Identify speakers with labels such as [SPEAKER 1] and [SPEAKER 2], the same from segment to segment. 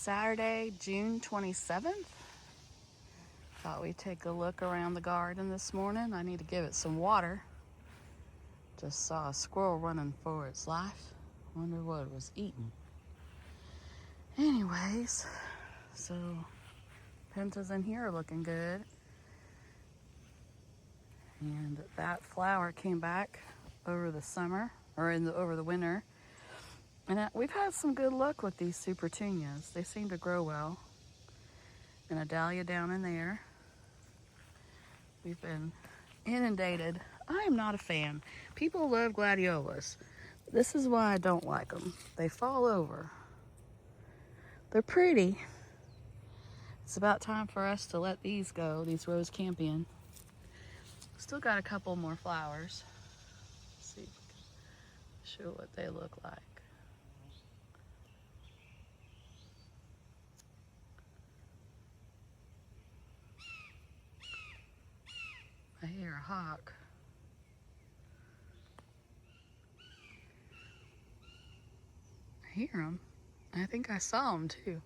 [SPEAKER 1] Saturday, June 27th. Thought we'd take a look around the garden this morning. I need to give it some water. Just saw a squirrel running for its life. Wonder what it was eating. Anyways, so pentas in here are looking good. And that flower came back over the summer, or over the winter. And we've had some good luck with these supertunias. They seem to grow well. And a dahlia down in there. We've been inundated. I am not a fan. People love gladiolas. This is why I don't like them. They fall over. They're pretty. It's about time for us to let these go, these rose campion. Still got a couple more flowers. Let's see if we can show what they look like. I hear a hawk. I hear him. I think I saw him too.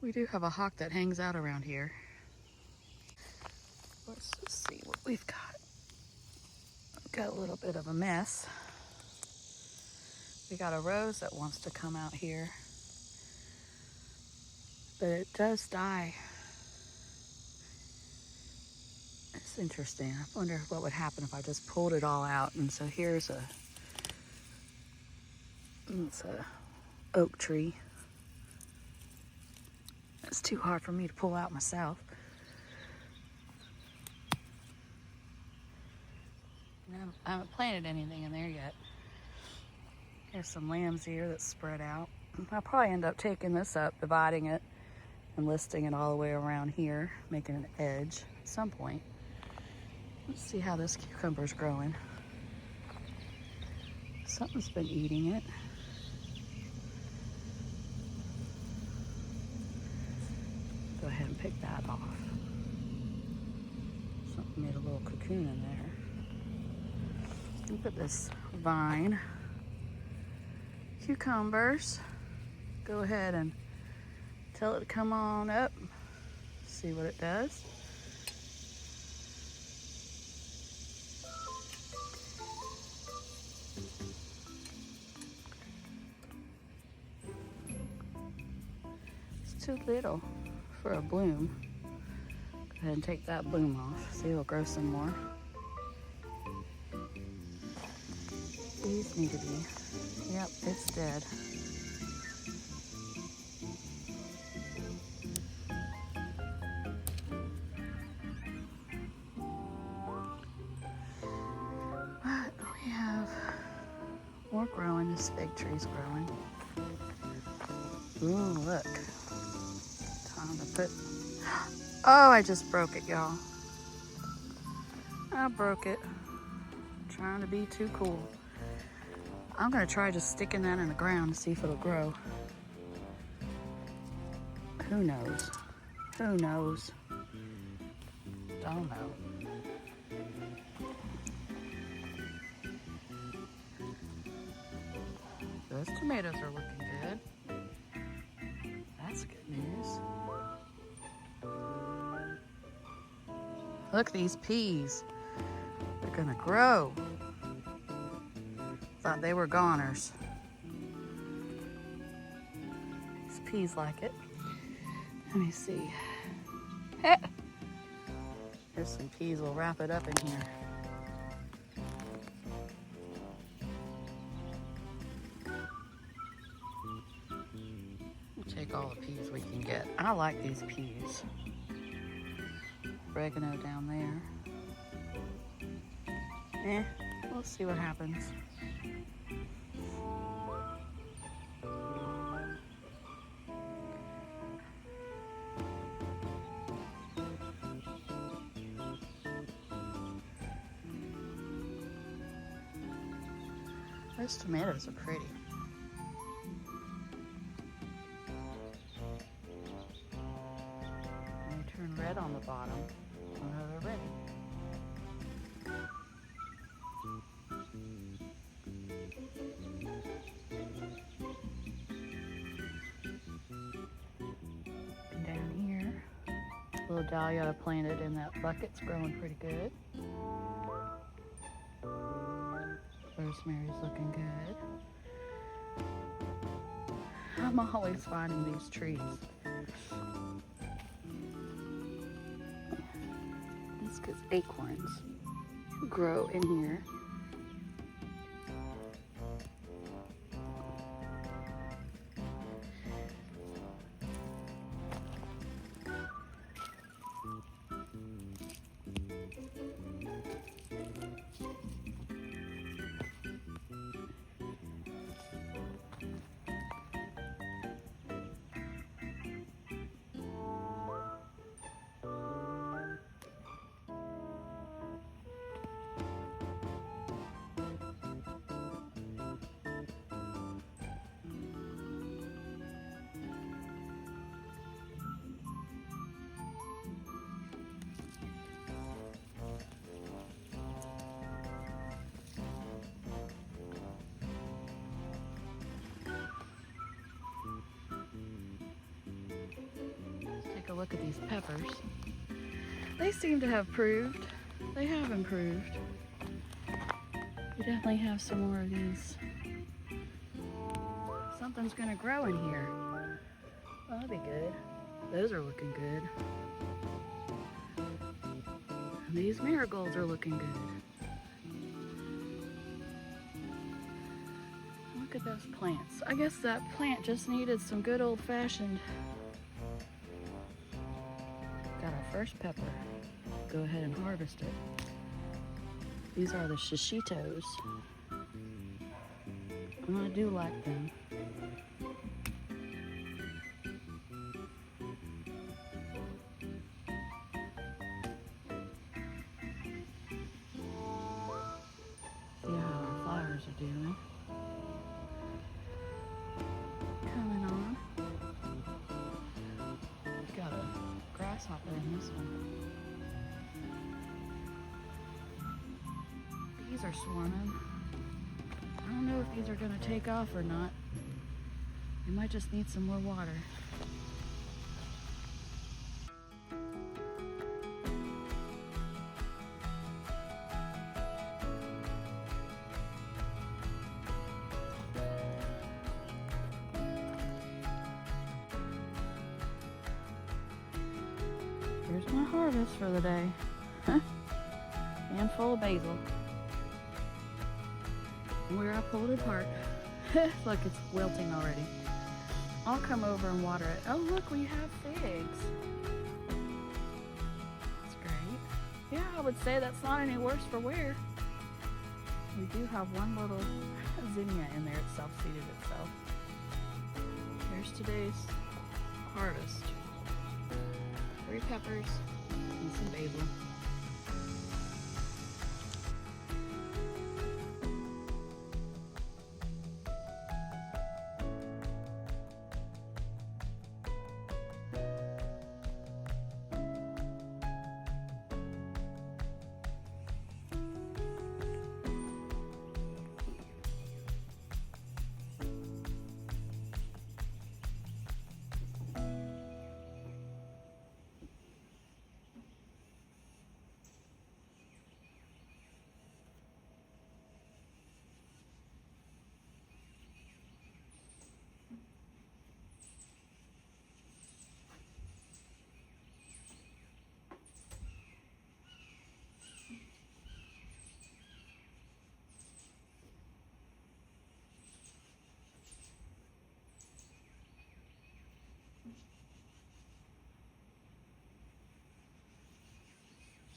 [SPEAKER 1] We do have a hawk that hangs out around here. Let's just see what we've got. We've got a little bit of a mess. We got a rose that wants to come out here, but it does die. It's interesting. I wonder what would happen if I just pulled it all out. And so here's it's a oak tree. It's too hard for me to pull out myself. I haven't planted anything in there yet. Here's some lambs here that's spread out. I'll probably end up taking this up, dividing it, and listing it all the way around here, making an edge at some point. Let's see how this cucumber's growing. Something's been eating it. Go ahead and pick that off. Something made a little cocoon in there. Look at this vine. Cucumbers. Go ahead and tell it to come on up. See what it does. It's too little for a bloom. Go ahead and take that bloom off. See, it'll grow some more. These need to be, yep, it's dead. But we have more growing. This fig tree's growing. Ooh, look. Time to put, oh, I just broke it, y'all. I broke it. Trying to be too cool. I'm gonna try just sticking that in the ground to see if it'll grow. Who knows? Who knows? Don't know. Those tomatoes are looking good. That's good news. Look, these peas. They're gonna grow. Thought they were goners. These peas like it. Let me see. Here's some peas. We'll wrap it up in here. We'll take all the peas we can get. I like these peas. Oregano down there. We'll see what happens. Those tomatoes are pretty. They turn red on the bottom when they're ready. little dahlia I planted in that bucket's growing pretty good. Rosemary's looking good. I'm always finding these trees. It's because acorns grow in here. Take a look at these peppers. They seem to have improved. They have improved. We definitely have some more of these. Something's gonna grow in here. Well, that'll be good. Those are looking good. And these marigolds are looking good. Look at those plants. I guess that plant just needed some good old-fashioned. Got our first pepper. Go ahead and harvest it. These are the shishitos. And I do like them. See how our flowers are doing. Coming on. Got a grasshopper in this one. Bees are swarming. I don't know if these are going to take off or not. We might just need some more water. Here's my harvest for the day. Handful of basil. Where I pulled it apart. Look, it's wilting already. I'll come over and water it. Oh, look, we have figs. That's great. Yeah, I would say that's not any worse for wear. We do have one little zinnia in there. It self-seeded itself. Here's today's harvest. 3 peppers and some basil.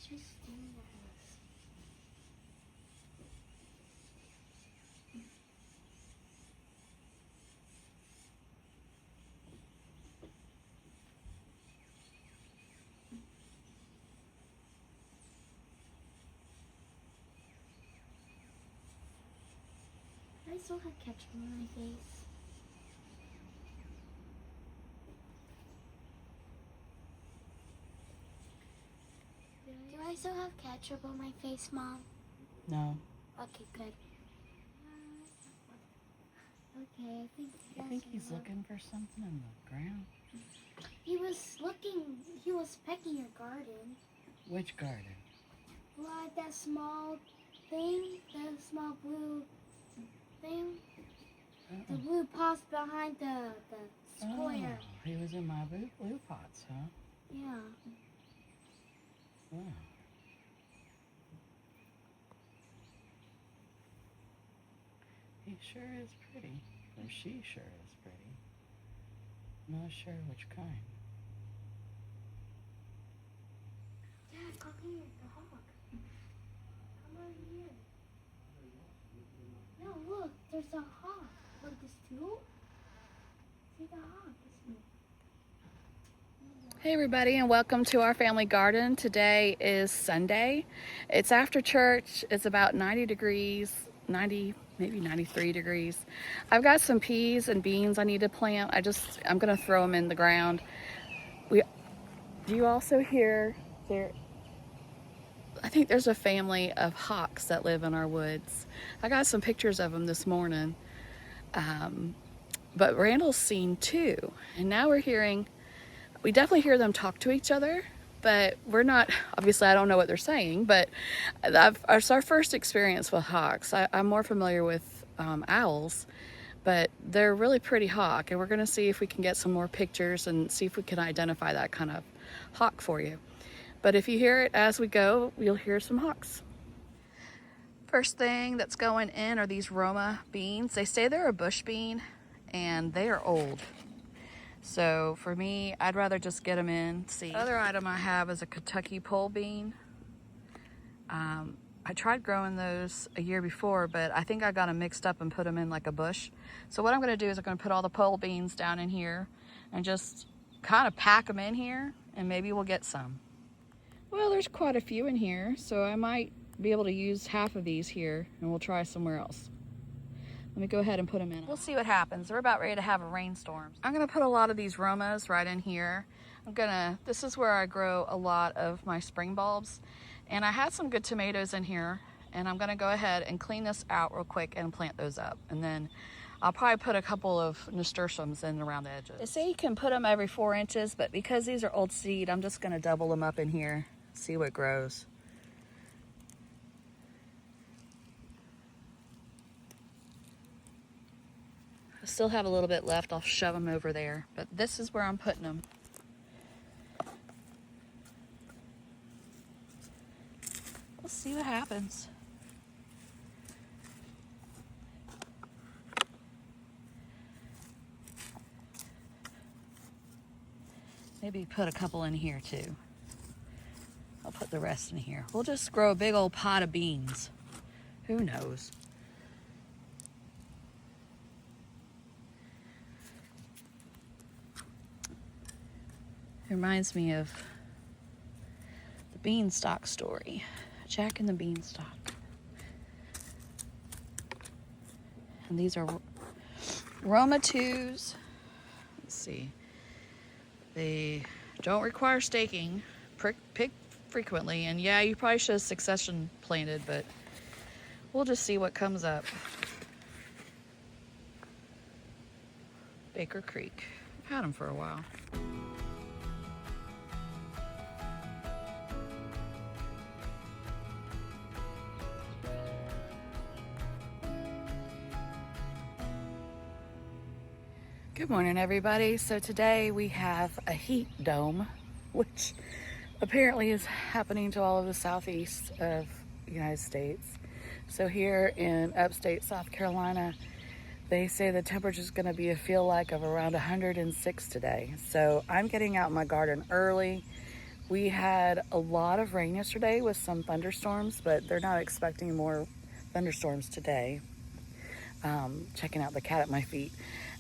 [SPEAKER 2] Just do this. I still have ketchup on my face. Do I still have ketchup on my face, Mom?
[SPEAKER 1] No.
[SPEAKER 2] Okay, good. Okay, I think
[SPEAKER 1] You think he's looking for something in the ground?
[SPEAKER 2] He was pecking your garden.
[SPEAKER 1] Which garden?
[SPEAKER 2] Like that small thing, that small blue thing. The blue pots behind the square.
[SPEAKER 1] Oh, he was in my blue pots, huh?
[SPEAKER 2] Yeah.
[SPEAKER 1] Wow. He sure is pretty. Or she sure is pretty. Not sure which kind.
[SPEAKER 2] Dad, come here, the hawk. Come over here. No, look, there's a hawk. Look, there's two. See the hawk?
[SPEAKER 1] Hey everybody, and welcome to our family garden. Today is Sunday. It's after church. It's about 90 degrees, maybe 93 degrees. I've got some peas and beans I need to plant. I'm gonna throw them in the ground. Do you also hear there? I think there's a family of hawks that live in our woods. I got some pictures of them this morning. But Randall's seen two, and now we definitely hear them talk to each other, but we're not, obviously I don't know what they're saying, but it's our first experience with hawks. I'm more familiar with owls, but they're really pretty hawk, and we're gonna see if we can get some more pictures and see if we can identify that kind of hawk for you. But if you hear it as we go, you'll hear some hawks. First thing that's going in are these Roma beans. They say they're a bush bean, and they are old. So for me, I'd rather just get them in, see. The other item I have is a Kentucky pole bean. I tried growing those a year before, but I think I got them mixed up and put them in like a bush. So what I'm gonna do is I'm gonna put all the pole beans down in here and just kind of pack them in here, and maybe we'll get some. Well, there's quite a few in here, so I might be able to use half of these here, and we'll try somewhere else. Let me go ahead and put them in. We'll see what happens. We're about ready to have a rainstorm. I'm gonna put a lot of these Romas right in here. This is where I grow a lot of my spring bulbs. And I had some good tomatoes in here, and I'm gonna go ahead and clean this out real quick and plant those up. And then I'll probably put a couple of nasturtiums in around the edges. They say you can put them every 4 inches, but because these are old seed, I'm just gonna double them up in here, see what grows. I still have a little bit left. I'll shove them over there, but this is where I'm putting them. We'll see what happens. Maybe put a couple in here too. I'll put the rest in here. We'll just grow a big old pot of beans. Who knows? It reminds me of the beanstalk story. Jack and the Beanstalk. And these are Roma 2s. Let's see. They don't require staking. Pick frequently. And yeah, you probably should have succession planted, but we'll just see what comes up. Baker Creek. I've had them for a while. Good morning, everybody. So today we have a heat dome, which apparently is happening to all of the southeast of the United States. So here in upstate South Carolina, they say the temperature is going to be feel like of around 106 today. So I'm getting out in my garden early. We had a lot of rain yesterday with some thunderstorms, but they're not expecting more thunderstorms today. Checking out the cat at my feet.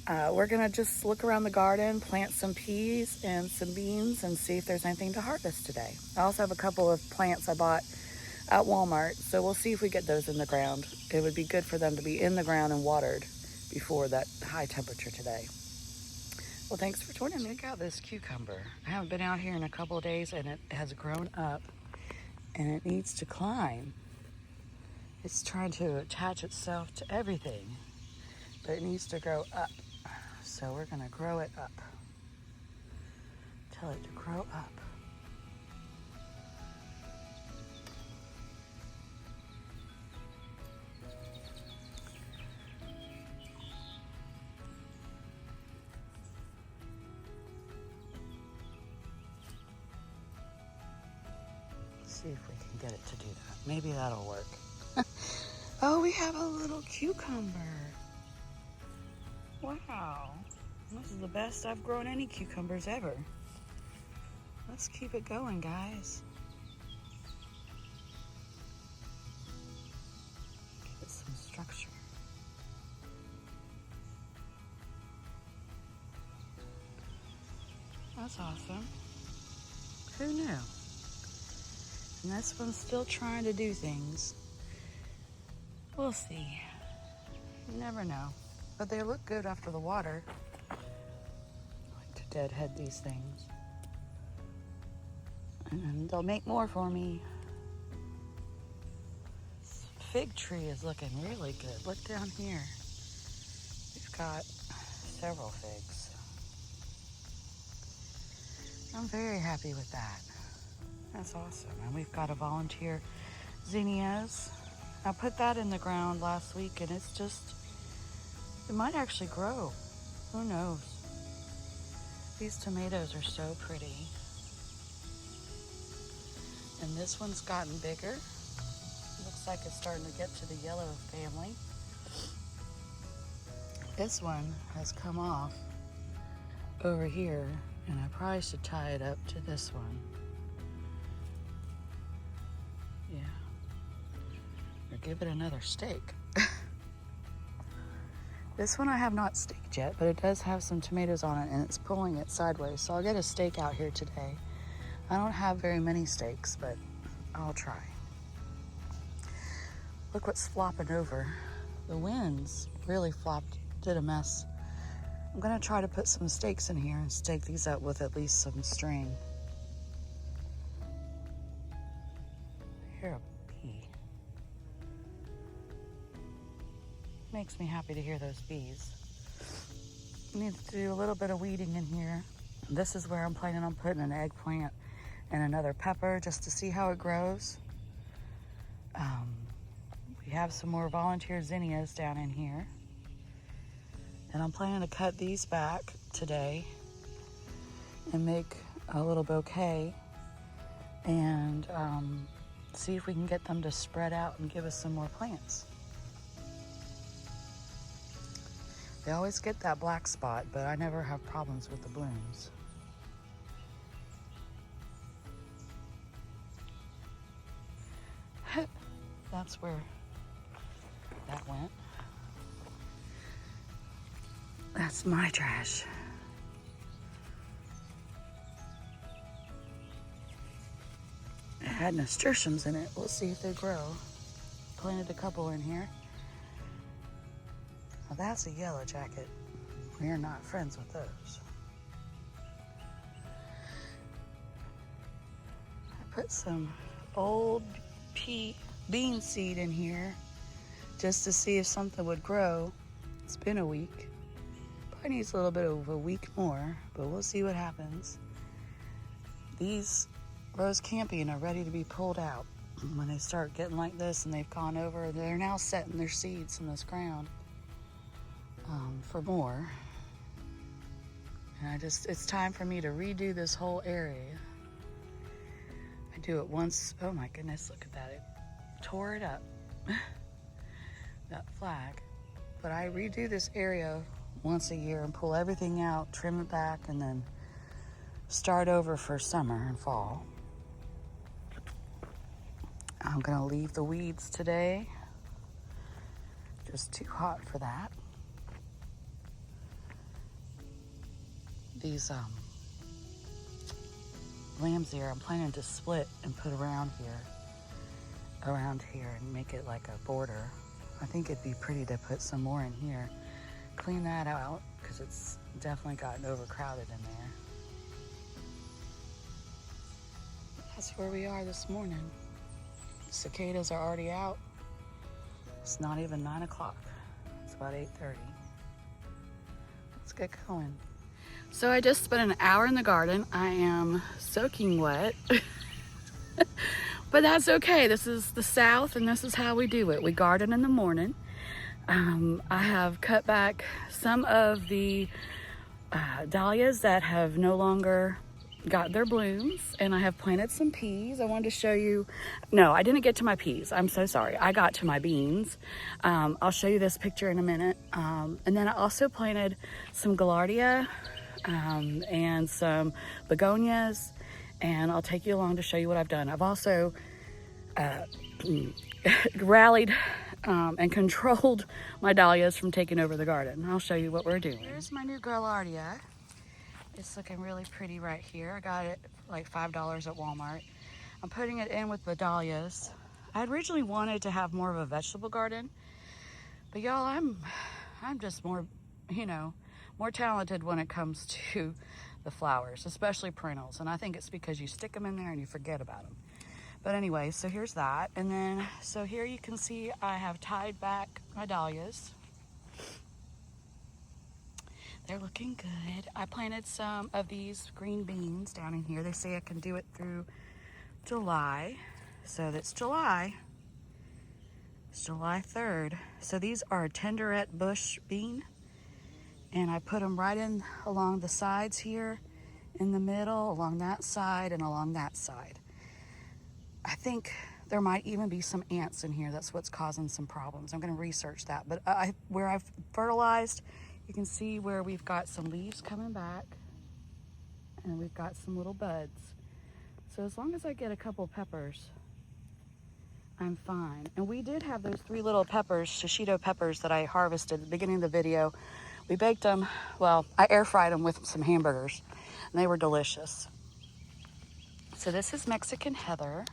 [SPEAKER 1] We're gonna just look around the garden, plant some peas and some beans, and see if there's anything to harvest today. I also have a couple of plants I bought at Walmart, so we'll see if we get those in the ground. It would be good for them to be in the ground and watered before that high temperature today. Well, thanks for joining me. Check out this cucumber. I haven't been out here in a couple of days, and it has grown up, and it needs to climb. It's trying to attach itself to everything, but it needs to grow up. So we're gonna grow it up. tell it to grow up. See if we can get it to do that. Maybe that'll work. Oh, we have a little cucumber. Wow. This is the best I've grown any cucumbers ever. Let's keep it going, guys. Give it some structure. That's awesome. Who knew? And this one's still trying to do things. We'll see. You never know. But they look good after the water. I like to deadhead these things. And they'll make more for me. This fig tree is looking really good. Look down here. We've got several figs. I'm very happy with that. That's awesome. And we've got a volunteer zinnias. I put that in the ground last week and it's just, it might actually grow. Who knows? These tomatoes are so pretty. And this one's gotten bigger. Looks like it's starting to get to the yellow family. This one has come off over here and I probably should tie it up to this one. Yeah. Or give it another stake. This one I have not staked yet, but it does have some tomatoes on it and it's pulling it sideways. So I'll get a stake out here today. I don't have very many stakes, but I'll try. Look what's flopping over. The winds really did a mess. I'm gonna try to put some stakes in here and stake these up with at least some string. I hear a bee. Makes me happy to hear those bees. Need to do a little bit of weeding in here. This is where I'm planning on putting an eggplant and another pepper just to see how it grows. We have some more volunteer zinnias down in here. And I'm planning to cut these back today and make a little bouquet and see if we can get them to spread out and give us some more plants. They always get that black spot, but I never have problems with the blooms. That's where that went. That's my trash. It had nasturtiums in it. We'll see if they grow. Planted a couple in here. Now that's a yellow jacket. We're not friends with those. I put some old bean seed in here just to see if something would grow. It's been a week. Probably needs a little bit of a week more, but we'll see what happens. These rose campion are ready to be pulled out. When they start getting like this and they've gone over, they're now setting their seeds in this ground for more. And it's time for me to redo this whole area. I do it once. Oh my goodness, look at that. It tore it up. That flag. But I redo this area once a year and pull everything out, trim it back, and then start over for summer and fall. I'm gonna leave the weeds today. Just too hot for that. These lamb's ear I'm planning to split and put around here and make it like a border. I think it'd be pretty to put some more in here. Clean that out because it's definitely gotten overcrowded in there. That's where we are this morning. Cicadas are already out. It's not even 9 o'clock. It's about 8:30. Let's get going. So I just spent an hour in the garden. I am soaking wet, but that's okay. This is the South and this is how we do it. We garden in the morning. I have cut back some of the dahlias that have no longer got their blooms, and I have planted some peas. I wanted to show you. No, I didn't get to my peas. I'm so sorry. I got to my beans. I'll show you this picture in a minute. And then I also planted some gaillardia and some begonias, and I'll take you along to show you what I've done. I've also rallied and controlled my dahlias from taking over the garden. I'll show you what we're doing. Here's my new gaillardia. It's looking really pretty right here. I got it for like $5 at Walmart. I'm putting it in with the dahlias. I originally wanted to have more of a vegetable garden, but y'all, I'm just more, more talented when it comes to the flowers, especially perennials. And I think it's because you stick them in there and you forget about them. But anyway, so here's that. And then, so here you can see I have tied back my dahlias. They're looking good. I planted some of these green beans down in here. They say I can do it through July. So that's July. It's July 3rd. So these are a tenderette bush bean. And I put them right in along the sides here, in the middle, along that side, and along that side. I think there might even be some ants in here. That's what's causing some problems. I'm going to research that. But where I've fertilized, you can see where we've got some leaves coming back and we've got some little buds. So as long as I get a couple peppers, I'm fine. And we did have those 3 little peppers, shishito peppers, that I harvested at the beginning of the video. We baked them, well, I air fried them with some hamburgers, and they were delicious. So this is Mexican heather.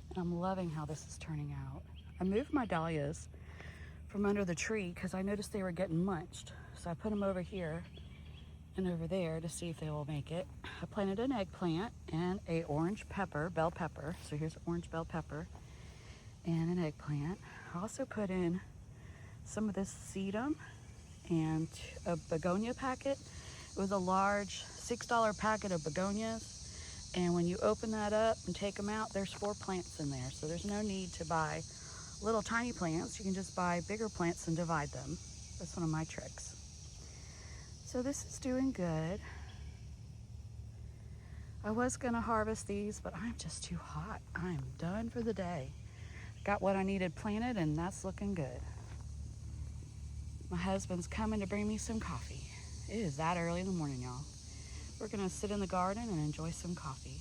[SPEAKER 1] And I'm loving how this is turning out. I moved my dahlias from under the tree because I noticed they were getting munched. So I put them over here and over there to see if they will make it. I planted an eggplant and a orange pepper, bell pepper. So here's orange bell pepper and an eggplant. I also put in some of this sedum and a begonia packet. It was a large $6 packet of begonias. And when you open that up and take them out, there's 4 plants in there. So there's no need to buy little tiny plants. You can just buy bigger plants and divide them. That's one of my tricks. So this is doing good. I was gonna harvest these, but I'm just too hot. I'm done for the day. Got what I needed planted, and that's looking good. My husband's coming to bring me some coffee. It is that early in the morning, y'all. We're gonna sit in the garden and enjoy some coffee.